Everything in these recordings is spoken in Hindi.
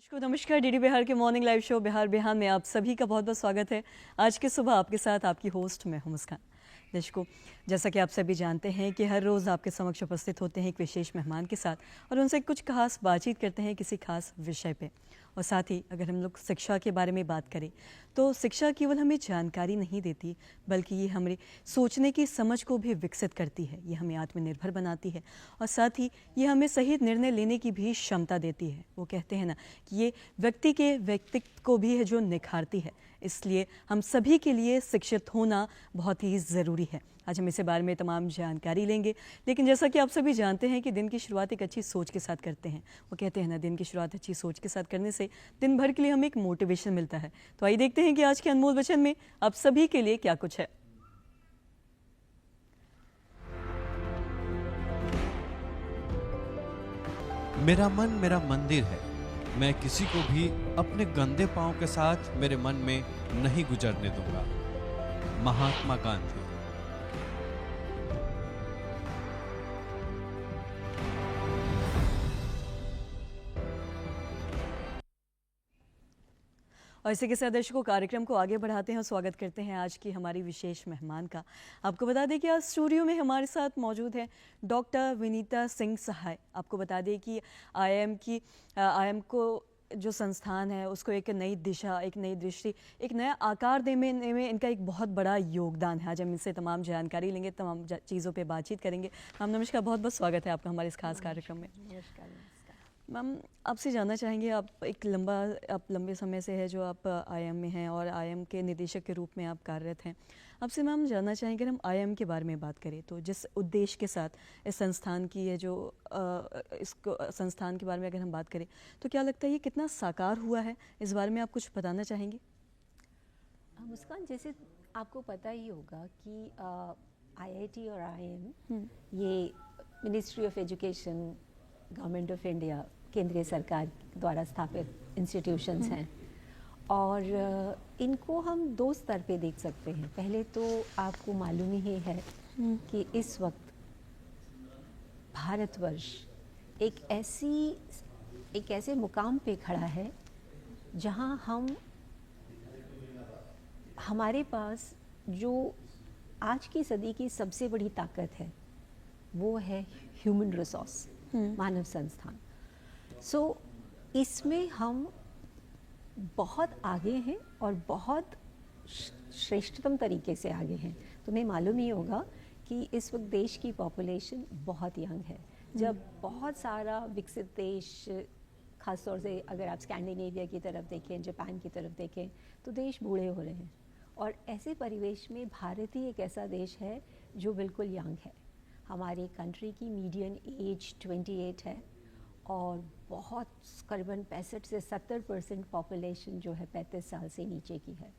दर्शकों नमस्कार। डीडी बिहार के मॉर्निंग लाइव शो बिहार बिहान में आप सभी का बहुत बहुत स्वागत है। आज की सुबह आपके साथ आपकी होस्ट मैं हूं मुस्कान। दर्शकों, जैसा कि आप सभी जानते हैं कि हर रोज़ आपके समक्ष उपस्थित होते हैं एक विशेष मेहमान के साथ और उनसे कुछ खास बातचीत करते हैं किसी खास विषय पे। और साथ ही अगर हम लोग शिक्षा के बारे में बात करें तो शिक्षा केवल हमें जानकारी नहीं देती बल्कि ये हमारी सोचने की समझ को भी विकसित करती है, ये हमें आत्मनिर्भर बनाती है और साथ ही ये हमें सही निर्णय लेने की भी क्षमता देती है। वो कहते हैं ना कि ये व्यक्ति के व्यक्तित्व को भी है जो निखारती है, इसलिए हम सभी के लिए शिक्षित होना बहुत ही ज़रूरी है। आज हम इस बारे में तमाम जानकारी लेंगे, लेकिन जैसा कि आप सभी जानते हैं कि दिन की शुरुआत एक अच्छी सोच के साथ करते हैं। वो कहते हैं ना, दिन की शुरुआत अच्छी सोच के साथ करने से दिन भर के लिए हमें एक मोटिवेशन मिलता है। तो आइए देखते हैं कि आज के अनमोल वचन में आप सभी के लिए क्या कुछ है। मेरा मन मेरा मंदिर है, मैं किसी को भी अपने गंदे पांव के साथ मेरे मन में नहीं गुजरने दूंगा। महात्मा गांधी। और इसी के साथ दर्शकों कार्यक्रम को आगे बढ़ाते हैं और स्वागत करते हैं आज की हमारी विशेष मेहमान का। आपको बता दें कि आज स्टूडियो में हमारे साथ मौजूद है डॉक्टर विनीता सिंह सहाय। आपको बता दें कि आईएम को जो संस्थान है उसको एक नई दिशा, एक नई दृष्टि, एक नया आकार देने में इनका एक बहुत बड़ा योगदान है। आज हम इनसे तमाम जानकारी लेंगे, तमाम चीज़ों पे बातचीत करेंगे। मैम नमस्कार, बहुत बहुत स्वागत है आपका हमारे इस खास कार्यक्रम में। नमस्कार। मैम आपसे जानना चाहेंगे, आप लंबे समय से है जो आप आईएम में हैं और आईएम के निदेशक के रूप में आप कार्यरत हैं। आपसे मैम जानना चाहेंगे, अगर हम आईएम के बारे में बात करें तो जिस उद्देश्य के साथ इस संस्थान की है जो इसको संस्थान के बारे में अगर हम बात करें तो क्या लगता है ये कितना साकार हुआ है, इस बारे में आप कुछ बताना चाहेंगे? मुस्कान, जैसे आपको पता ही होगा कि आईआईटी और आईएम ये ministry of education, government of India, केंद्रीय सरकार द्वारा स्थापित इंस्टीट्यूशंस हैं और इनको हम दो स्तर पे देख सकते हैं। पहले तो आपको मालूम ही है कि इस वक्त भारतवर्ष एक ऐसे मुकाम पे खड़ा है जहां हमारे पास जो आज की सदी की सबसे बड़ी ताकत है वो है ह्यूमन रिसोर्स, मानव संस्थान। इसमें हम बहुत आगे हैं और बहुत श्रेष्ठतम तरीके से आगे हैं। तुम्हें मालूम ही होगा कि इस वक्त देश की पॉपुलेशन बहुत यंग है। जब बहुत सारा विकसित देश, खासतौर से अगर आप स्कैंडिनेविया की तरफ देखें, जापान की तरफ देखें, तो देश बूढ़े हो रहे हैं और ऐसे परिवेश में भारत ही एक ऐसा देश है जो बिल्कुल यंग है। हमारी कंट्री की मीडियन एज 28 है और बहुत करीबन 65 से 70% पॉपुलेशन जो है 35 साल से नीचे की है।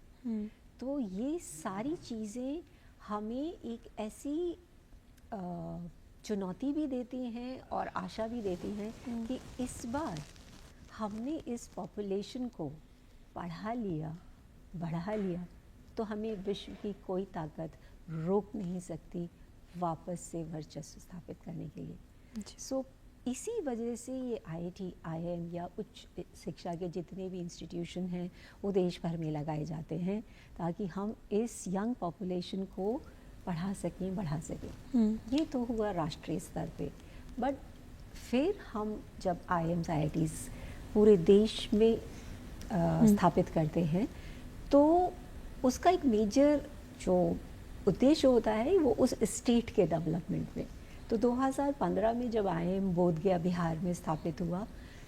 तो ये सारी चीज़ें हमें एक ऐसी चुनौती भी देती हैं और आशा भी देती हैं कि इस बार हमने इस पॉपुलेशन को बढ़ा लिया तो हमें विश्व की कोई ताकत रोक नहीं सकती वापस से वर्चस्व स्थापित करने के लिए। इसी वजह से ये आईआईटी, आईएम या उच्च शिक्षा के जितने भी इंस्टीट्यूशन हैं वो देश भर में लगाए जाते हैं ताकि हम इस यंग पॉपुलेशन को बढ़ा सकें। ये तो हुआ राष्ट्रीय स्तर पे, बट फिर हम जब आईएम्स, आईआईटीज़ पूरे देश में स्थापित करते हैं तो उसका एक मेजर जो उद्देश्य होता है वो उस स्टेट के डेवलपमेंट में। तो 2015 में जब आईएम बोधगया बिहार में स्थापित हुआ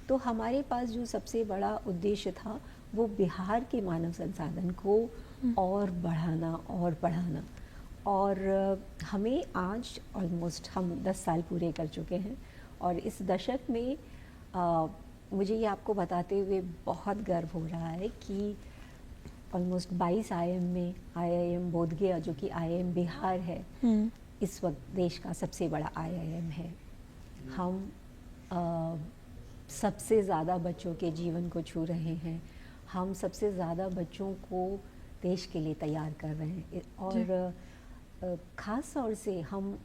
तो हमारे पास जो सबसे बड़ा उद्देश्य था वो बिहार के मानव संसाधन को और बढ़ाना और हमें आज ऑलमोस्ट हम 10 साल पूरे कर चुके हैं और इस दशक में मुझे ये आपको बताते हुए बहुत गर्व हो रहा है कि ऑलमोस्ट 22 आईएम में आईआईएम बोधगया, जो कि आईआईएम बिहार है, इस वक्त देश का सबसे बड़ा आईआईएम है। हम सबसे ज़्यादा बच्चों के जीवन को छू रहे हैं, हम सबसे ज़्यादा बच्चों को देश के लिए तैयार कर रहे हैं और ख़ास तौर से हम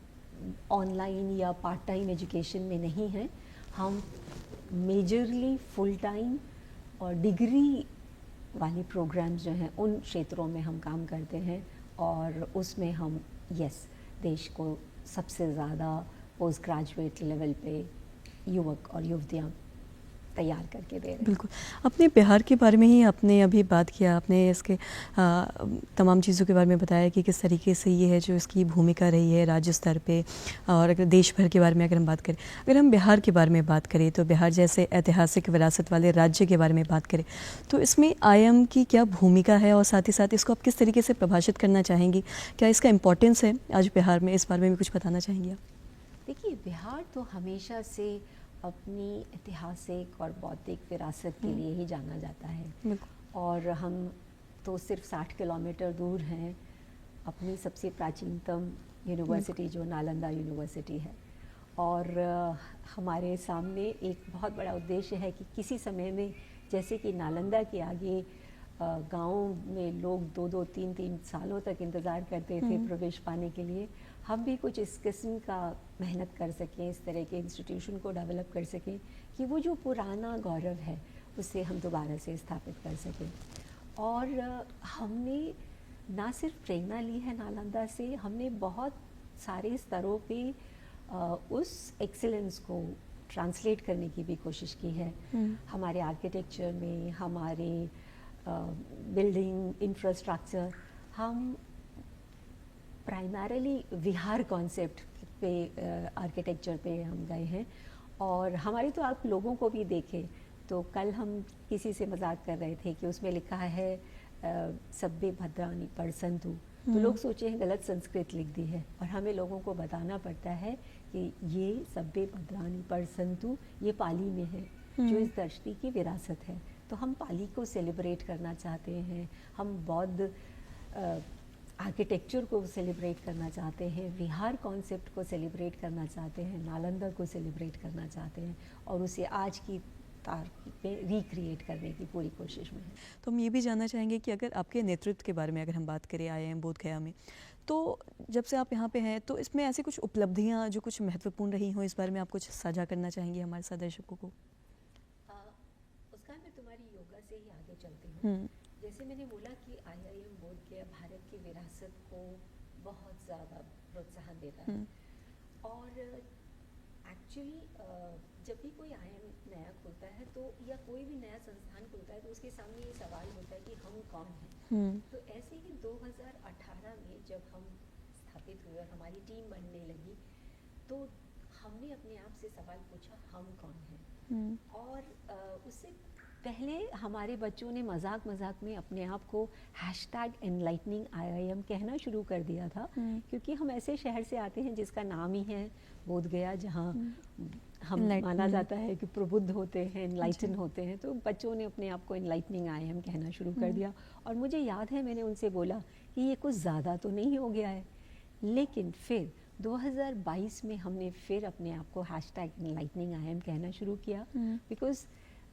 ऑनलाइन या पार्ट टाइम एजुकेशन में नहीं हैं, हम मेजरली फुल टाइम और डिग्री वाले प्रोग्राम्स जो हैं उन क्षेत्रों में हम काम करते हैं, और उसमें हम देश को सबसे ज़्यादा पोस्ट ग्रेजुएट लेवल पे युवक और युवतियाँ तैयार करके दे रहे हैं। बिल्कुल। अपने बिहार के बारे में ही आपने अभी बात किया, आपने इसके तमाम चीज़ों के बारे में बताया कि किस तरीके से ये है जो इसकी भूमिका रही है राज्य स्तर पे, और अगर देश भर के बारे में अगर हम बात करें, अगर हम बिहार के बारे में बात करें तो बिहार जैसे ऐतिहासिक विरासत वाले राज्य के बारे में बात करें तो इसमें IIM की क्या भूमिका है, और साथ ही साथ इसको आप किस तरीके से प्रभाषित करना चाहेंगी, क्या इसका इम्पोर्टेंस है आज बिहार में, इस बारे में भी कुछ बताना चाहेंगी आप? देखिए, बिहार तो हमेशा से अपनी ऐतिहासिक और बौद्धिक विरासत के लिए ही जाना जाता है, बिल्कुल। और हम तो सिर्फ 60 किलोमीटर दूर हैं अपनी सबसे प्राचीनतम यूनिवर्सिटी जो नालंदा यूनिवर्सिटी है, और हमारे सामने एक बहुत बड़ा उद्देश्य है कि किसी समय में जैसे कि नालंदा के आगे गाँव में लोग 2-2, 3-3 सालों तक इंतज़ार करते थे प्रवेश पाने के लिए, हम भी कुछ इस किस्म का मेहनत कर सकें, इस तरह के इंस्टीट्यूशन को डेवलप कर सकें कि वो जो पुराना गौरव है उसे हम दोबारा से स्थापित कर सकें। और हमने ना सिर्फ प्रेरणा ली है नालंदा से, हमने बहुत सारे स्तरों पे उस एक्सीलेंस को ट्रांसलेट करने की भी कोशिश की है। हमारे आर्किटेक्चर में, हमारे बिल्डिंग इंफ्रास्ट्रक्चर, हम प्राइमरीली विहार कॉन्सेप्ट पे आर्किटेक्चर पे हम गए हैं, और हमारे तो आप लोगों को भी देखें तो कल हम किसी से मजाक कर रहे थे कि उसमें लिखा है सब्बे भद्राणी पढ़संतु, तो लोग सोचे हैं गलत संस्कृत लिख दी है, और हमें लोगों को बताना पड़ता है कि ये सब्बे भद्राणी पढ़संतु ये पाली में है जो इस धरती की विरासत है। तो हम पाली को सेलिब्रेट करना चाहते हैं, हम बौद्ध आर्किटेक्चर को सेलिब्रेट करना चाहते हैं, विहार कॉन्सेप्ट को सेलिब्रेट करना चाहते हैं, नालंदा को सेलिब्रेट करना चाहते हैं, और उसे आज की तारीख पे रिक्रिएट करने की पूरी कोशिश में है। तो हम ये भी जानना चाहेंगे कि अगर आपके नेतृत्व के बारे में अगर हम बात करें IIM बोधगया में, तो जब से आप यहाँ पे हैं तो इसमें ऐसी कुछ उपलब्धियाँ जो कुछ महत्वपूर्ण रही हों, इस बारे में आप कुछ साझा करना चाहेंगे हमारे साथ दर्शकों को? उसका मैं तुम्हारी योगा से ही आगे चलती हूँ। जैसे मैंने बोला कि IIM बोधगया भारत की विरासत को बहुत ज़्यादा प्रोत्साहन देता है, और एक्चुअली जब भी कोई IIM नया खुलता है तो, या कोई भी नया संस्थान खुलता है, तो उसके सामने ये सवाल होता है कि हम कौन हैं। तो ऐसे ही 2018 में जब हम स्थापित हुए और हमारी टीम बनने लगी, तो हमने अपने आप से सवाल पूछा हम कौन हैं। और उससे पहले हमारे बच्चों ने मजाक मजाक में अपने आप को #enlightening IIM कहना शुरू कर दिया था, क्योंकि हम ऐसे शहर से आते हैं जिसका नाम ही है बोधगया, जहाँ हम माना जाता है कि प्रबुद्ध होते हैं, एनलाइटन होते हैं, तो बच्चों ने अपने आप को एनलाइटनिंग IIM कहना शुरू कर दिया। और मुझे याद है मैंने उनसे बोला कि ये कुछ ज़्यादा तो नहीं हो गया है, लेकिन फिर 2022 में हमने फिर अपने आप को #enlightening IIM कहना शुरू किया, बिकॉज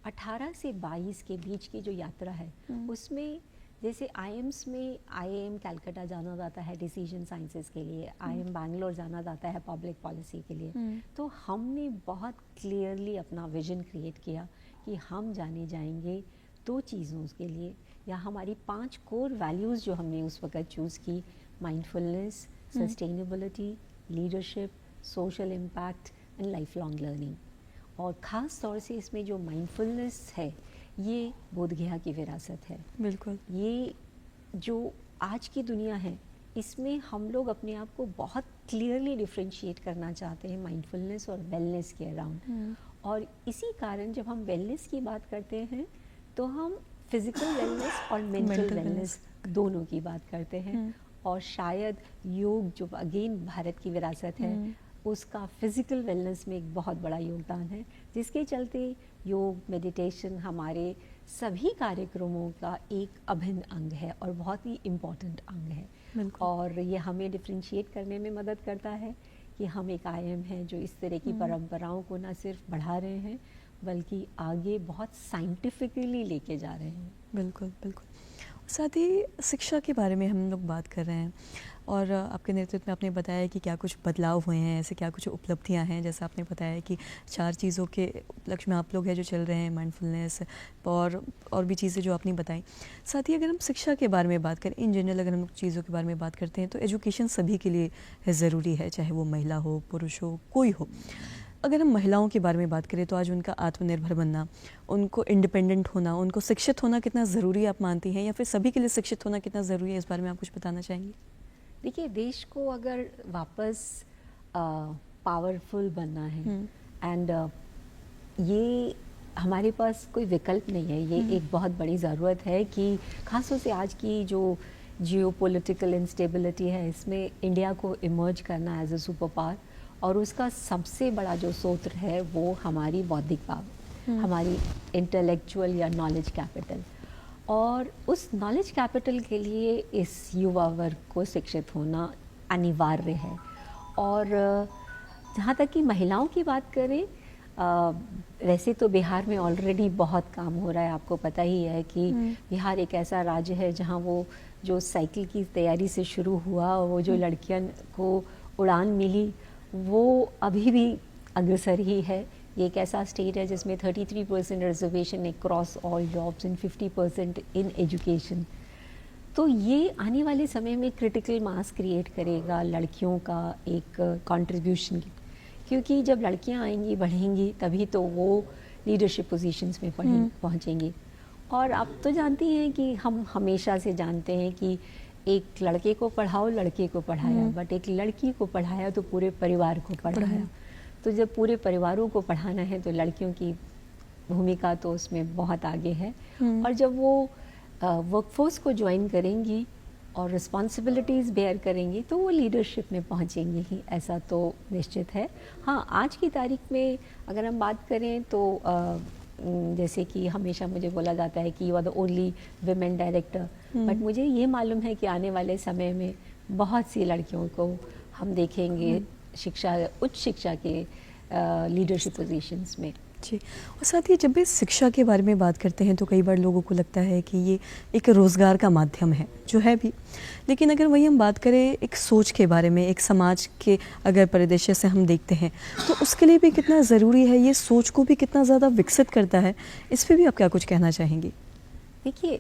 18 से 22 के बीच की जो यात्रा है उसमें जैसे IIMs में IIM कैलकाटा जाना जाता है डिसीजन साइंसेस के लिए, IIM बैंगलोर जाना जाता है पब्लिक पॉलिसी के लिए, तो हमने बहुत क्लियरली अपना विजन क्रिएट किया कि हम जाने जाएंगे 2 चीज़ों के लिए, या हमारी 5 कोर वैल्यूज़ जो हमने उस वक्त चूज़ की, mindfulness, sustainability, leadership, social impact and life long learning. और ख़ास तौर से इसमें जो माइंडफुलनेस है ये बोधगया की विरासत है। बिल्कुल। ये जो आज की दुनिया है इसमें हम लोग अपने आप को बहुत क्लियरली डिफ्रेंशिएट करना चाहते हैं माइंडफुलनेस और वेलनेस के अराउंड, और इसी कारण जब हम वेलनेस की बात करते हैं तो हम फिजिकल वेलनेस और मेंटल वेलनेस दोनों की बात करते हैं। और शायद योग जो अगेन भारत की विरासत है उसका फिज़िकल वेलनेस में एक बहुत बड़ा योगदान है, जिसके चलते योग मेडिटेशन हमारे सभी कार्यक्रमों का एक अभिन्न अंग है और बहुत ही इम्पॉर्टेंट अंग है। और ये हमें डिफ्रेंशिएट करने में मदद करता है कि हम एक IIM है जो इस तरह की परंपराओं को न सिर्फ बढ़ा रहे हैं बल्कि आगे बहुत साइंटिफिकली लेके जा रहे हैं। बिल्कुल बिल्कुल। साथ ही शिक्षा के बारे में हम लोग बात कर रहे हैं और आपके नेतृत्व में आपने बताया कि क्या कुछ बदलाव हुए हैं, ऐसे क्या कुछ उपलब्धियां हैं, जैसा आपने बताया कि 4 चीज़ों के उपलक्ष्य में आप लोग हैं जो चल रहे हैं, माइंडफुलनेस और भी चीज़ें जो आपने बताई। साथ ही अगर हम शिक्षा के बारे में बात करें, इन जनरल अगर हम चीज़ों के बारे में बात करते हैं तो एजुकेशन सभी के लिए ज़रूरी है, चाहे वो महिला हो, पुरुष हो, कोई हो। अगर हम महिलाओं के बारे में बात करें तो आज उनका आत्मनिर्भर बनना, उनको इंडिपेंडेंट होना, उनको शिक्षित होना कितना ज़रूरी आप मानती हैं, या फिर सभी के लिए शिक्षित होना कितना ज़रूरी है, इस बारे में आप कुछ बताना चाहेंगी? देखिए, देश को अगर वापस पावरफुल बनना है एंड ये हमारे पास कोई विकल्प नहीं है, ये एक बहुत बड़ी ज़रूरत है कि ख़ासतौर से आज की जो जियोपॉलिटिकल इंस्टेबिलिटी है, इसमें इंडिया को इमर्ज करना एज अ सुपर पावर, और उसका सबसे बड़ा जो स्रोत है वो हमारी बौद्धिक पावर, हमारी इंटेलेक्चुअल या नॉलेज कैपिटल। और उस नॉलेज कैपिटल के लिए इस युवा वर्ग को शिक्षित होना अनिवार्य है। और जहाँ तक कि महिलाओं की बात करें, वैसे तो बिहार में ऑलरेडी बहुत काम हो रहा है, आपको पता ही है कि बिहार एक ऐसा राज्य है जहाँ वो जो साइकिल की तैयारी से शुरू हुआ, वो जो लड़कियों को उड़ान मिली, वो अभी भी अग्रसर ही है। ये एक ऐसा स्टेट है जिसमें 33% reservation across all jobs and 50% in education. तो ये आने वाले समय में क्रिटिकल मास क्रिएट करेगा लड़कियों का एक कंट्रीब्यूशन, क्योंकि जब लड़कियां आएंगी बढ़ेंगी तभी तो वो लीडरशिप पोजीशंस में पहुंचेंगी। और आप तो जानती हैं कि हम हमेशा से जानते हैं कि एक लड़के को पढ़ाओ, लड़के को पढ़ाया, बट एक लड़की को पढ़ाया तो पूरे परिवार को पढ़ाया। तो जब पूरे परिवारों को पढ़ाना है तो लड़कियों की भूमिका तो उसमें बहुत आगे है। और जब वो वर्कफोर्स को ज्वाइन करेंगी और रिस्पॉन्सिबिलिटीज़ बेयर करेंगी तो वो लीडरशिप में पहुंचेंगी ही, ऐसा तो निश्चित है। हाँ, आज की तारीख में अगर हम बात करें तो जैसे कि हमेशा मुझे बोला जाता है कि you are the only women director, but मुझे ये मालूम है कि आने वाले समय में बहुत सी लड़कियों को हम देखेंगे शिक्षा, उच्च शिक्षा के लीडरशिप पोजीशंस में। जी, और साथ ही जब भी शिक्षा के बारे में बात करते हैं तो कई बार लोगों को लगता है कि ये एक रोज़गार का माध्यम है, जो है भी। लेकिन अगर वही हम बात करें एक सोच के बारे में, एक समाज के अगर परिदृश्य से हम देखते हैं तो उसके लिए भी कितना ज़रूरी है, ये सोच को भी कितना ज़्यादा विकसित करता है, इस पर भी आप क्या कुछ कहना चाहेंगी? देखिए,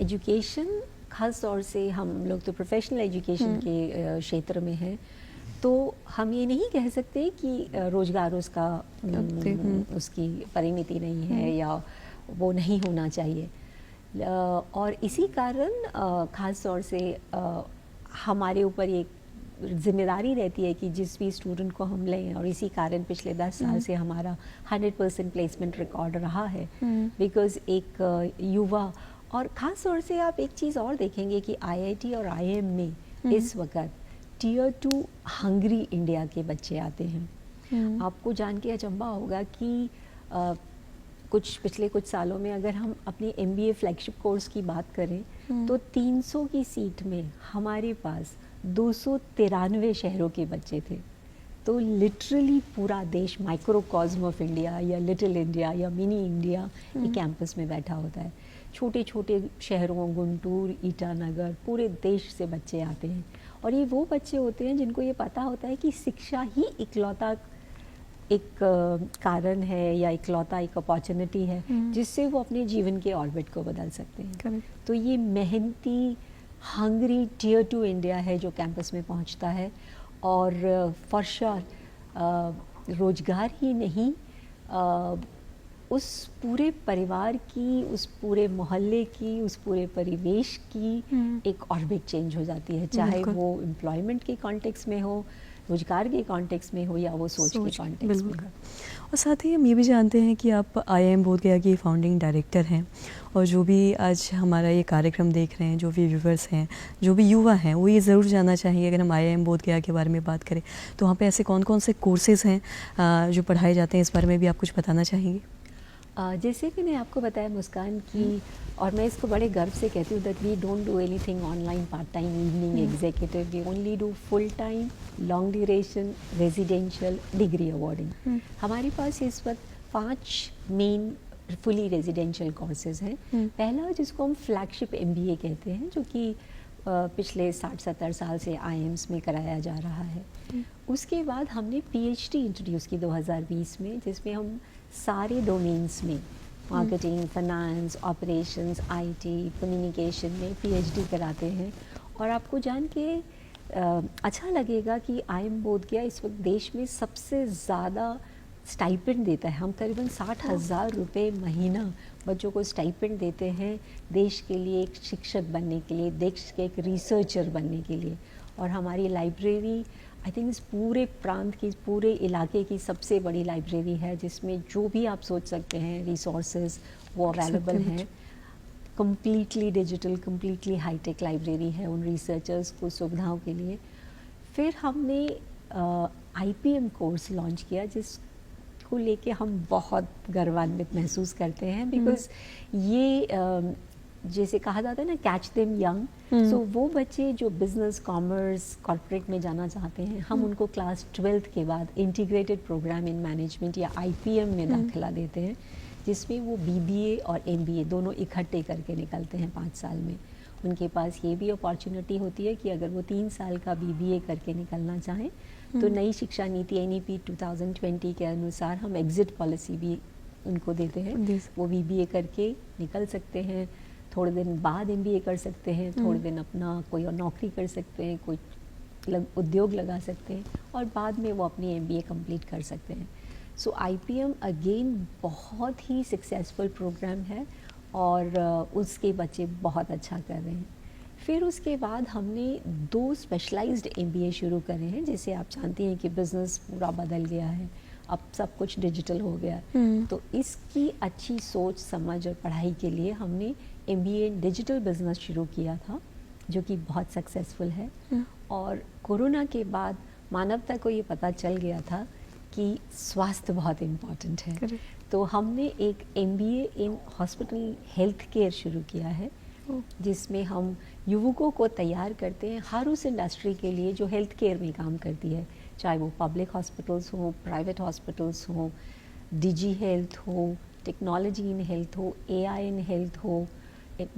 एजुकेशन ख़ास तौर से हम लोग तो प्रोफेशनल एजुकेशन के क्षेत्र में हैं, तो हम ये नहीं कह सकते कि रोज़गार उसका उसकी परिमिति नहीं है या वो नहीं होना चाहिए। और इसी कारण ख़ास तौर से हमारे ऊपर एक जिम्मेदारी रहती है कि जिस भी स्टूडेंट को हम लें, और इसी कारण पिछले 10 साल से हमारा 100% प्लेसमेंट रिकॉर्ड रहा है, बिकॉज़ एक युवा, और ख़ास तौर से आप एक चीज़ और देखेंगे कि IIT और IIM में इस वक्त टियर 2 हंगरी इंडिया के बच्चे आते हैं। आपको जान के अचंभा होगा कि पिछले कुछ सालों में अगर हम अपनी MBA फ्लैगशिप कोर्स की बात करें तो 300 की सीट में हमारे पास 293 शहरों के बच्चे थे। तो लिटरली पूरा देश, माइक्रोकॉस्म ऑफ इंडिया या लिटिल इंडिया या मिनी इंडिया एक कैंपस में बैठा होता है। छोटे छोटे शहरों, गुंटूर, ईटानगर, पूरे देश से बच्चे आते हैं। और ये वो बच्चे होते हैं जिनको ये पता होता है कि शिक्षा ही इकलौता एक कारण है या इकलौता एक अपॉर्चुनिटी है जिससे वो अपने जीवन के ऑर्बिट को बदल सकते हैं। तो ये मेहनती हंगरी टियर 2 इंडिया है जो कैंपस में पहुंचता है, और फॉर श्योर रोजगार ही नहीं, उस पूरे परिवार की, उस पूरे मोहल्ले की, उस पूरे परिवेश की एक ऑर्बिट चेंज हो जाती है, चाहे वो एम्प्लॉयमेंट के कॉन्टेक्स्ट में हो, रोजगार के कॉन्टेक्स्ट में हो, या वो सोच के कॉन्टेक्स्ट में हो। और साथ ही हम ये भी जानते हैं कि आप IIM बोधगया के फाउंडिंग डायरेक्टर हैं, और जो भी आज हमारा ये कार्यक्रम देख रहे हैं, जो भी व्यूवर्स हैं, जो भी युवा हैं, वो ये ज़रूर जानना चाहिए, अगर हम IIM बोधगया के बारे में बात करें तो वहाँ पे ऐसे कौन कौन से कोर्सेज़ हैं जो पढ़ाए जाते हैं, इस बारे में भी आप कुछ बताना चाहेंगे? जैसे कि मैं आपको बताया मुस्कान की, और मैं इसको बड़े गर्व से कहती हूँ that we don't do anything online, part time, evening executive, we only do full time, long duration, residential, degree awarding. हमारे पास इस वक्त 5 मेन फुली रेजिडेंशियल कोर्सेज हैं। पहला जिसको हम फ्लैगशिप एमबीए कहते हैं, जो कि पिछले 60-70 साल से आईएम्स में कराया जा रहा है। उसके बाद हमने पीएचडी इंट्रोड्यूस की 2020 में, जिसमें हम सारे डोमेन्स में marketing, finance, operations, IT, communication में पीएचडी कराते हैं। और आपको जान के अच्छा लगेगा कि आईएम बोधगया इस वक्त देश में सबसे ज़्यादा स्टाइपेंड देता है। हम करीबन 60,000 रुपये महीना बच्चों को स्टाइपेंड देते हैं देश के लिए, एक शिक्षक बनने के लिए, देश के एक रिसर्चर बनने के लिए। और हमारी लाइब्रेरी आई थिंक इस पूरे प्रांत की, पूरे इलाके की सबसे बड़ी लाइब्रेरी है, जिसमें जो भी आप सोच सकते हैं रिसोर्सेज वो अवेलेबल हैं। Completely digital, completely high tech library है उन रिसर्चर्स को सुविधाओं के लिए। फिर हमने आईपीएम कोर्स लॉन्च किया, जिसको लेके हम बहुत गर्वान्वित महसूस करते हैं, बिकॉज ये जैसे कहा जाता है ना, कैच देम यंग। सो वो बच्चे जो बिजनेस, कॉमर्स, कॉर्पोरेट में जाना चाहते हैं, हम उनको क्लास 12th के बाद इंटीग्रेटेड प्रोग्राम इन मैनेजमेंट या आईपीएम में दाखिला देते हैं, जिसमें वो बीबीए और एमबीए दोनों इकट्ठे करके निकलते हैं 5 साल में। उनके पास ये भी अपॉर्चुनिटी होती है कि अगर वो 3 साल का बीबीए करके निकलना चाहें तो नई शिक्षा नीति एनईपी 2020 के अनुसार हम एग्जिट पॉलिसी भी उनको देते हैं। वो बीबीए करके निकल सकते हैं, थोड़े दिन बाद एमबीए कर सकते हैं, थोड़े दिन अपना कोई और नौकरी कर सकते हैं, कोई उद्योग लगा सकते हैं, और बाद में वो अपनी एमबीए कंप्लीट कर सकते हैं। सो आईपीएम अगेन बहुत ही सक्सेसफुल प्रोग्राम है और उसके बच्चे बहुत अच्छा कर रहे हैं। फिर उसके बाद हमने 2 स्पेशलाइज्ड एमबीए शुरू करे हैं। जैसे आप जानती हैं कि बिज़नेस पूरा बदल गया है, अब सब कुछ डिजिटल हो गया है, तो इसकी अच्छी सोच, समझ और पढ़ाई के लिए हमने एमबीए इन डिजिटल बिजनेस शुरू किया था, जो कि बहुत सक्सेसफुल है। और कोरोना के बाद मानवता को ये पता चल गया था कि स्वास्थ्य बहुत इम्पॉर्टेंट है। तो हमने एक MBA in hospital health care शुरू किया है, जिसमें हम युवकों को तैयार करते हैं हर उस इंडस्ट्री के लिए जो हेल्थ केयर में काम करती है, चाहे वो पब्लिक हॉस्पिटल्स हो, प्राइवेट हॉस्पिटल्स हो, डिजी हेल्थ हो, टेक्नोलॉजी इन हेल्थ हो, एआई इन हेल्थ हो,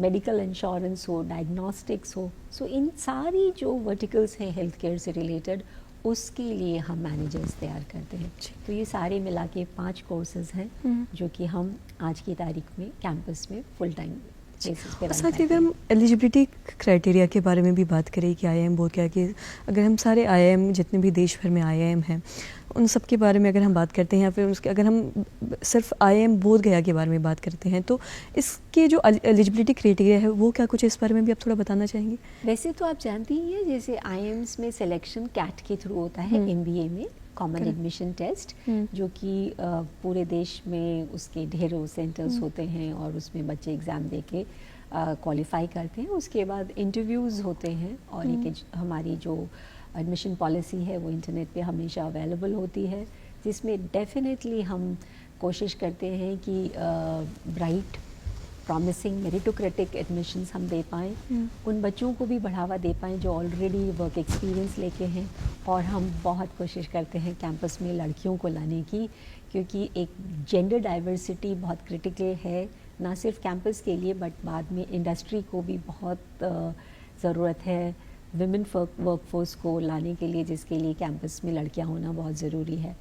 मेडिकल इंश्योरेंस हो, डायग्नोस्टिक्स हो। सो इन सारी जो वर्टिकल्स हैं हेल्थ केयर से रिलेटेड, उसके लिए हम मैनेजर्स तैयार करते हैं। तो ये सारे मिला के 5 कोर्सेज हैं जो कि हम आज की तारीख में कैंपस में फुल टाइम बेसिस पे रन साथ करते ही अगर हैं। हम एलिजिबिलिटी क्राइटेरिया के बारे में भी बात करें कि आईआईएम बोध गया कि अगर हम सारे आईआईएम जितने भी देश भर में आईआईएम हैं उन सब के बारे में अगर हम बात करते हैं, या फिर उसके अगर हम सिर्फ आईआईएम बोध गया के बारे में बात करते हैं, तो इसके जो एलिजिबिलिटी क्राइटेरिया है वो क्या कुछ है, इस बारे में भी आप थोड़ा बताना चाहेंगे? वैसे तो आप जानती ही हैं, जैसे आईएम्स में सिलेक्शन कैट के थ्रू होता है, एमबीए में कॉमन एडमिशन टेस्ट, जो कि पूरे देश में उसके ढेरों सेंटर्स होते हैं और उसमें बच्चे एग्ज़ाम दे के क्वालिफाई करते हैं। उसके बाद इंटरव्यूज़ होते हैं और एक हमारी जो एडमिशन पॉलिसी है वो इंटरनेट पे हमेशा अवेलेबल होती है, जिसमें डेफिनेटली हम कोशिश करते हैं कि ब्राइट, प्रॉमिसिंग, मेरिटोक्रेटिक एडमिशन्स हम दे पाएँ, उन बच्चों को भी बढ़ावा दे पाएँ जो ऑलरेडी वर्क एक्सपीरियंस लेके हैं। और हम बहुत कोशिश करते हैं कैंपस में लड़कियों को लाने की, क्योंकि एक जेंडर डाइवर्सिटी बहुत क्रिटिकल है, ना सिर्फ कैंपस के लिए बट बाद में इंडस्ट्री को भी बहुत ज़रूरत है विमेन वर्कफोर्स को लाने के लिए, जिसके लिए कैंपस में लड़कियां होना बहुत ज़रूरी है।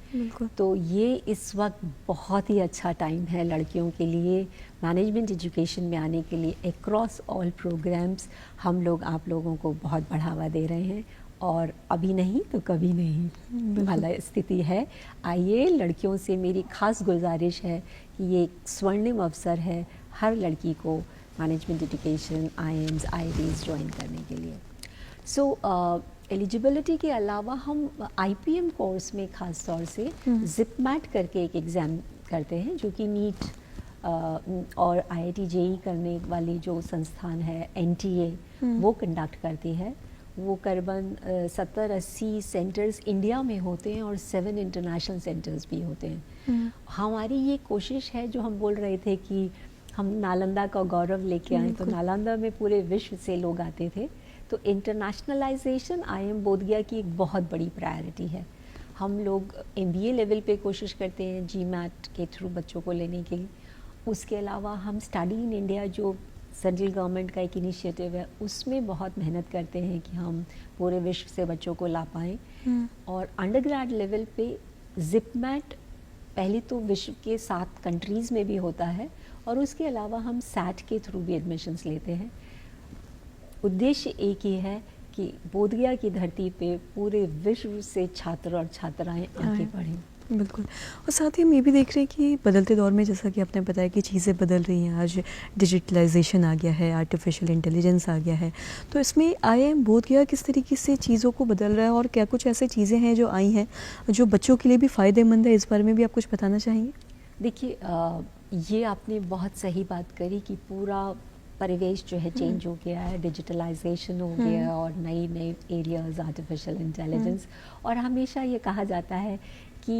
तो ये इस वक्त बहुत ही अच्छा टाइम है लड़कियों के लिए मैनेजमेंट एजुकेशन में आने के लिए। अक्रॉस ऑल प्रोग्राम्स हम लोग आप लोगों को बहुत बढ़ावा दे रहे हैं, और अभी नहीं तो कभी नहीं वाला स्थिति है। आइए, लड़कियों से मेरी खास गुजारिश है कि ये एक स्वर्णिम अवसर है हर लड़की को management education, IIMs, IITs join करने के लिए। सो एलिजिबिलिटी के अलावा हम आईपीएम कोर्स में ख़ास तौर से जिपमैट करके एक एग्ज़ाम करते हैं, जो कि नीट और आईआईटी जेई करने वाली जो संस्थान है एनटीए वो कंडक्ट करती है। वो करीबन 70-80 सेंटर्स इंडिया में होते हैं और 7 इंटरनेशनल सेंटर्स भी होते हैं। हमारी ये कोशिश है, जो हम बोल रहे थे कि हम नालंदा का गौरव लेके आए, तो नालंदा में पूरे विश्व से लोग आते थे। तो इंटरनेशनलाइजेशन आईएम बोधगया की एक बहुत बड़ी प्रायोरिटी है। हम लोग एमबीए लेवल पे कोशिश करते हैं जीमैट के थ्रू बच्चों को लेने के लिए, उसके अलावा हम स्टडी इन इंडिया जो सेंट्रल गवर्नमेंट का एक इनिशिएटिव है, उसमें बहुत मेहनत करते हैं कि हम पूरे विश्व से बच्चों को ला पाएँ। और अंडरग्रेड लेवल पे जिपमैट पहले तो विश्व के 7 कंट्रीज़ में भी होता है, और उसके अलावा हम सैट के थ्रू भी एडमिशन्स लेते हैं। उद्देश्य एक ही है कि बोधगया की धरती पे पूरे विश्व से छात्र और छात्राएं आगे बढ़ें। बिल्कुल। और साथ ही हम ये भी देख रहे हैं कि बदलते दौर में, जैसा कि आपने बताया कि चीज़ें बदल रही हैं, आज डिजिटलाइजेशन आ गया है, आर्टिफिशियल इंटेलिजेंस आ गया है, तो इसमें IIM बोधगया किस तरीके से चीज़ों को बदल रहा है, और क्या कुछ ऐसी चीज़ें हैं जो आई हैं जो बच्चों के लिए भी फ़ायदेमंद है? इस बारे में भी आप कुछ बताना चाहेंगे? देखिए, ये आपने बहुत सही बात करी कि पूरा परिवेश जो है चेंज हो गया है, डिजिटलाइजेशन हो गया है, और नई नई एरियाज आर्टिफिशियल इंटेलिजेंस। और हमेशा ये कहा जाता है कि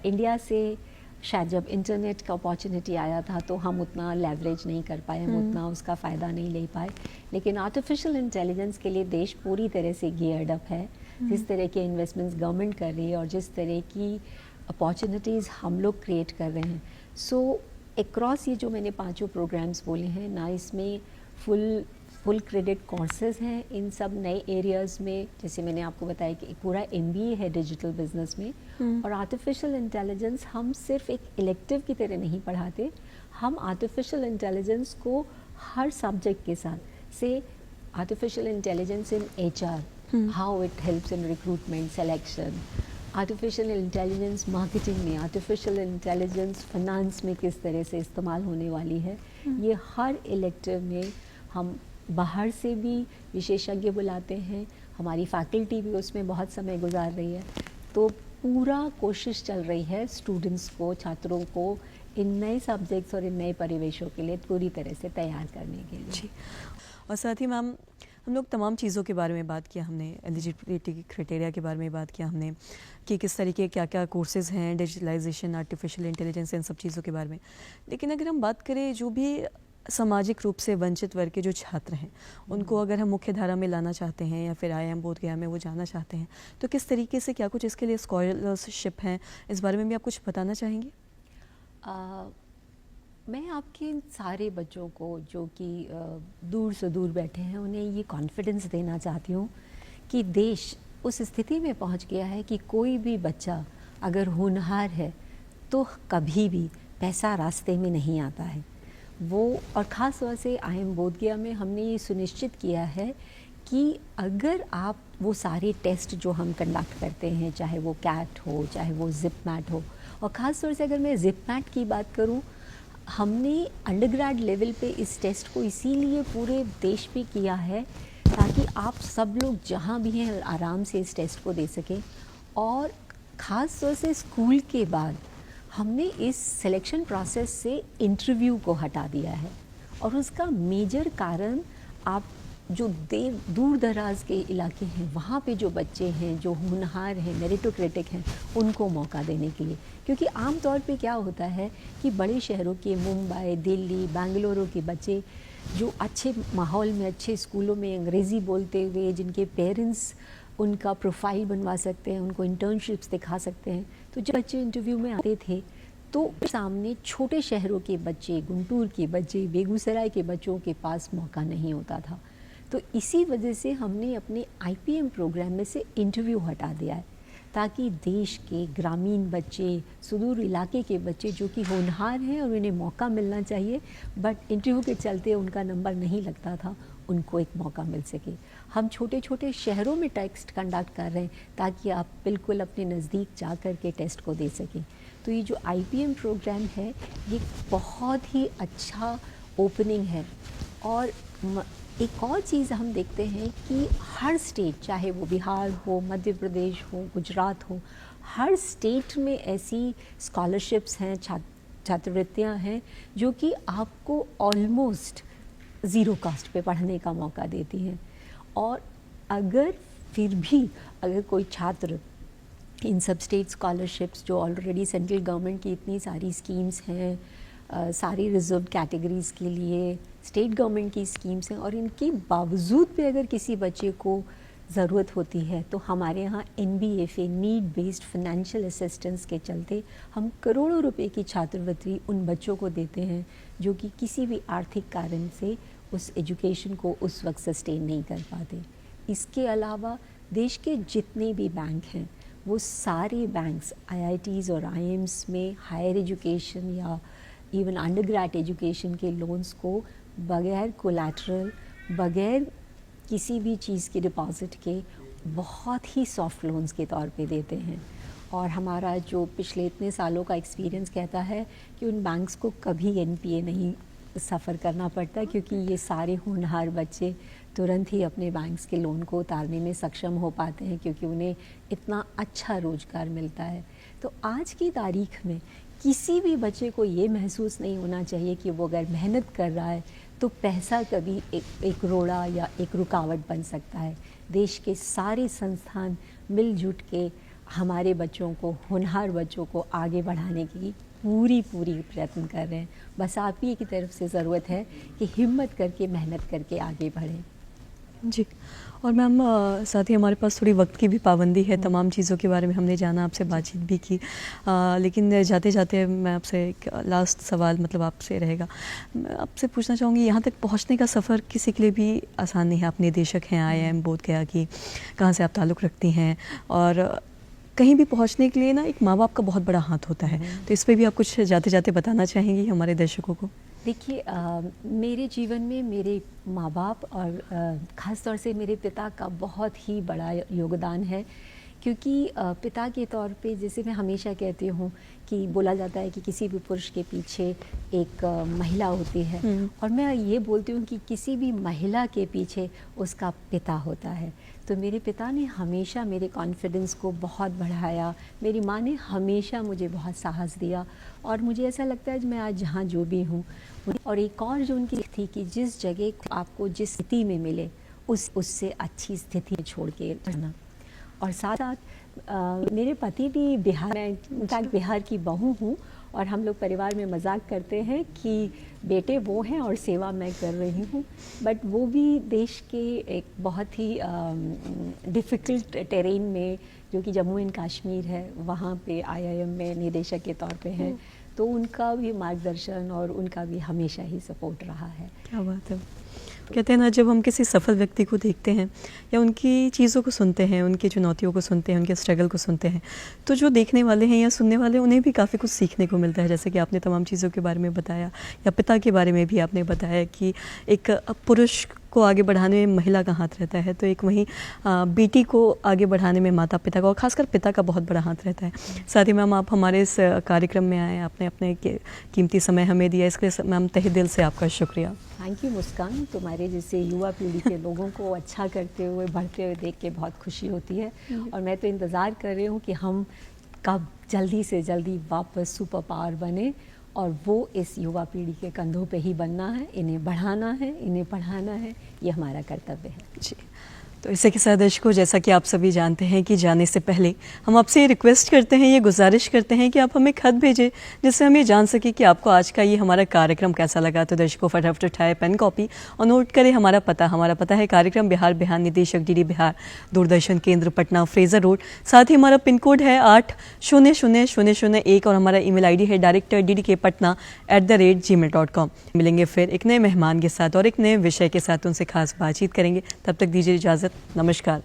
इंडिया से शायद जब इंटरनेट का अपॉर्चुनिटी आया था तो हम उतना लेवरेज नहीं कर पाए, हम उतना उसका फ़ायदा नहीं ले पाए। लेकिन आर्टिफिशियल इंटेलिजेंस के लिए देश पूरी तरह से गियर्ड अप है। जिस तरह के इन्वेस्टमेंट्स गवर्नमेंट कर रही है और जिस तरह की अपॉर्चुनिटीज़ हम लोग क्रिएट कर रहे हैं, सो एक्रॉस ये जो मैंने 5 प्रोग्राम्स बोले हैं ना, इसमें फुल क्रेडिट कोर्सेज हैं इन सब नए एरियाज़ में। जैसे मैंने आपको बताया कि पूरा MBA है डिजिटल बिजनेस में। और आर्टिफिशियल इंटेलिजेंस हम सिर्फ एक इलेक्टिव की तरह नहीं पढ़ाते, हम आर्टिफिशियल इंटेलिजेंस को हर सब्जेक्ट के साथ, से artificial intelligence in HR, how it helps in recruitment selection, artificial intelligence marketing में, आर्टिफिशियल इंटेलिजेंस फाइनेंस में किस तरह से इस्तेमाल होने वाली है, ये हर इलेक्टिव में हम बाहर से भी विशेषज्ञ बुलाते हैं। हमारी फैकल्टी भी उसमें बहुत समय गुजार रही है। तो पूरा कोशिश चल रही है स्टूडेंट्स को, छात्रों को इन नए सब्जेक्ट्स और इन नए परिवेशों के लिए पूरी तरह से तैयार करने के लिए। जी। और साथ ही मैम, हम लोग तमाम चीज़ों के बारे में बात किया, हमने एलिजिबिलिटी क्राइटेरिया के बारे में बात किया हमने, कि किस तरीके क्या क्या कोर्सेज़ हैं, डिजिटलाइजेशन, आर्टिफिशियल इंटेलिजेंस, इन सब चीज़ों के बारे में। लेकिन अगर हम बात करें जो भी सामाजिक रूप से वंचित वर्ग के जो छात्र हैं, उनको अगर हम मुख्य धारा में लाना चाहते हैं या फिर IIM बोधगया में वो जाना चाहते हैं, तो किस तरीके से, क्या कुछ इसके लिए स्कॉलरशिप हैं, इस बारे में भी आप कुछ बताना चाहेंगे? मैं आपके इन सारे बच्चों को जो कि दूर से दूर बैठे हैं, उन्हें ये कॉन्फिडेंस देना चाहती हूँ कि देश उस स्थिति में पहुँच गया है कि कोई भी बच्चा अगर होनहार है तो कभी भी पैसा रास्ते में नहीं आता है वो। और ख़ास तौर से IIM बोधगया में हमने ये सुनिश्चित किया है कि अगर आप वो सारे टेस्ट जो हम कंडक्ट करते हैं, चाहे वो कैट हो, चाहे वो जिपमैट हो, और ख़ास तौर से अगर मैं जिपमैट की बात करूँ, हमने अंडरग्रेड लेवल पे इस टेस्ट को इसीलिए पूरे देश पे किया है ताकि आप सब लोग जहाँ भी हैं आराम से इस टेस्ट को दे सकें। और ख़ास तौर से स्कूल के बाद हमने इस सिलेक्शन प्रोसेस से इंटरव्यू को हटा दिया है। और उसका मेजर कारण, आप जो दूर दराज के इलाके हैं वहाँ पे जो बच्चे हैं, जो होनहार हैं, मेरिटोक्रेटिक हैं, उनको मौका देने के लिए। क्योंकि आम तौर पे क्या होता है कि बड़े शहरों के, मुंबई, दिल्ली, बेंगलुरु के बच्चे जो अच्छे माहौल में, अच्छे स्कूलों में अंग्रेज़ी बोलते हुए, जिनके पेरेंट्स उनका प्रोफाइल बनवा सकते हैं, उनको इंटर्नशिप्स दिखा सकते हैं, तो जब बच्चे इंटरव्यू में आते थे तो सामने छोटे शहरों के बच्चे, गुंटूर के बच्चे, बेगूसराय के बच्चों के पास मौका नहीं होता था। तो इसी वजह से हमने अपने IPM प्रोग्राम में से इंटरव्यू हटा दिया है ताकि देश के ग्रामीण बच्चे, सुदूर इलाके के बच्चे जो कि होनहार हैं और उन्हें मौका मिलना चाहिए बट इंटरव्यू के चलते उनका नंबर नहीं लगता था, उनको एक मौका मिल सके। हम छोटे छोटे शहरों में टेस्ट कंडक्ट कर रहे हैं ताकि आप बिल्कुल अपने नज़दीक जा कर के टेस्ट को दे सकें। तो ये जो IPM प्रोग्राम है ये बहुत ही अच्छा ओपनिंग है। और एक और चीज़ हम देखते हैं कि हर स्टेट, चाहे वो बिहार हो, मध्य प्रदेश हो, गुजरात हो, हर स्टेट में ऐसी स्कॉलरशिप्स हैं, छात्रवृत्तियां हैं जो कि आपको ऑलमोस्ट ज़ीरो कास्ट पे पढ़ने का मौका देती हैं। और अगर फिर भी अगर कोई छात्र इन सब स्टेट स्कॉलरशिप्स, जो ऑलरेडी सेंट्रल गवर्नमेंट की इतनी सारी स्कीम्स हैं, सारी रिजर्व कैटेगरीज़ के लिए स्टेट गवर्नमेंट की स्कीम्स हैं, और इनके बावजूद भी अगर किसी बच्चे को ज़रूरत होती है तो हमारे यहाँ NBFA need based financial assistance के चलते हम करोड़ों रुपए की छात्रवृत्ति उन बच्चों को देते हैं जो कि किसी भी आर्थिक कारण से उस एजुकेशन को उस वक्त सस्टेन नहीं कर पाते। इसके अलावा देश के जितने भी बैंक हैं वो सारे बैंक्स IITs और IIMs में हायर एजुकेशन या इवन अंडरग्रेड एजुकेशन के लोन्स को बगैर कोलैटरल, बगैर किसी भी चीज़ के डिपॉजिट के बहुत ही सॉफ्ट लोन्स के तौर पे देते हैं। और हमारा जो पिछले इतने सालों का एक्सपीरियंस कहता है कि उन बैंक्स को कभी NPA नहीं सफ़र करना पड़ता, क्योंकि ये सारे होनहार बच्चे तुरंत ही अपने बैंक्स के लोन को उतारने में सक्षम हो पाते हैं, क्योंकि उन्हें इतना अच्छा रोज़गार मिलता है। तो आज की तारीख में किसी भी बच्चे को ये महसूस नहीं होना चाहिए कि वो अगर मेहनत कर रहा है तो पैसा कभी एक रोड़ा या एक रुकावट बन सकता है। देश के सारे संस्थान मिलजुट के हमारे बच्चों को, होनहार बच्चों को आगे बढ़ाने की पूरी प्रयत्न कर रहे हैं। बस आप ही की तरफ से ज़रूरत है कि हिम्मत करके, मेहनत करके आगे बढ़ें। जी। और मैम साथ ही हमारे पास थोड़ी वक्त की भी पाबंदी है, तमाम चीज़ों के बारे में हमने जाना, आपसे बातचीत भी की, लेकिन जाते जाते मैं आपसे एक लास्ट सवाल मतलब आपसे रहेगा। मैं आपसे पूछना चाहूँगी, यहाँ तक पहुँचने का सफ़र किसी के लिए भी आसान नहीं है। आप निदेशक हैं IIM बोध गया की, कहाँ से आप ताल्लुक़ रखती हैं, और कहीं भी पहुँचने के लिए ना एक माँ बाप का बहुत बड़ा हाथ होता है, तो इस पर भी आप कुछ जाते जाते बताना चाहेंगी हमारे दर्शकों को? देखिए, मेरे जीवन में मेरे माँ बाप और ख़ास तौर से मेरे पिता का बहुत ही बड़ा योगदान है, क्योंकि पिता के तौर पे जैसे मैं हमेशा कहती हूँ कि बोला जाता है कि किसी भी पुरुष के पीछे एक महिला होती है, और मैं ये बोलती हूँ कि किसी भी महिला के पीछे उसका पिता होता है। तो मेरे पिता ने हमेशा मेरे कॉन्फिडेंस को बहुत बढ़ाया, मेरी माँ ने हमेशा मुझे बहुत साहस दिया, और मुझे ऐसा लगता है मैं आज जहाँ जो भी हूँ। और एक और जो उनकी थी कि जिस जगह आपको जिस स्थिति में मिले उससे अच्छी स्थिति छोड़ के रहना। और साथ साथ मेरे पति भी बिहार, मैं इनफैक्ट बिहार की बहू हूँ, और हम लोग परिवार में मजाक करते हैं कि बेटे वो हैं और सेवा मैं कर रही हूँ। बट वो भी देश के एक बहुत ही डिफ़िकल्ट टेरेन में, जो कि जम्मू एंड कश्मीर है, वहाँ पे IIM में निदेशक के तौर पे हैं, तो उनका भी मार्गदर्शन और उनका भी हमेशा ही सपोर्ट रहा है। क्या बात है। कहते हैं ना, जब हम किसी सफल व्यक्ति को देखते हैं या उनकी चीज़ों को सुनते हैं, उनकी चुनौतियों को सुनते हैं, उनके स्ट्रगल को सुनते हैं, तो जो देखने वाले हैं या सुनने वाले हैं उन्हें भी काफ़ी कुछ सीखने को मिलता है। जैसे कि आपने तमाम चीज़ों के बारे में बताया, या पिता के बारे में भी आपने बताया कि एक पुरुष को आगे बढ़ाने में महिला का हाथ रहता है, तो एक वहीं बेटी को आगे बढ़ाने में माता पिता का, और ख़ासकर पिता का बहुत बड़ा हाथ रहता है। साथ ही मैम, आप हमारे इस कार्यक्रम में आए, आपने अपने कीमती समय हमें दिया, इसके लिए मैम तहे दिल से आपका शुक्रिया। थैंक यू मुस्कान, तुम्हारे जैसे युवा पीढ़ी के लोगों को अच्छा करते हुए, बढ़ते हुए देख के बहुत खुशी होती है। और मैं तो इंतज़ार कर रही हूँ कि हम कब जल्दी से जल्दी वापस सुपर पावर बने, और वो इस युवा पीढ़ी के कंधों पे ही बनना है, इन्हें बढ़ाना है, इन्हें पढ़ाना है, ये हमारा कर्तव्य है। जी, तो इसी के साथ दर्शकों, जैसा कि आप सभी जानते हैं कि जाने से पहले हम आपसे ये रिक्वेस्ट करते हैं, ये गुजारिश करते हैं कि आप हमें खत भेजें, जिससे हम ये जान सकें कि आपको आज का ये हमारा कार्यक्रम कैसा लगा। तो दर्शकों, फटाफट उठाए पेन कॉपी और नोट करें हमारा पता है कार्यक्रम बिहार बिहान, निदेशक DD बिहार, दूरदर्शन केंद्र पटना, फ्रेजर रोड। साथ ही हमारा पिन कोड है 800001, और हमारा email ID है director@ddkpatna@gmail.com। मिलेंगे फिर एक नए मेहमान के साथ और एक नए विषय के साथ, उनसे खास बातचीत करेंगे। तब तक दीजिए इजाज़त, नमस्कार।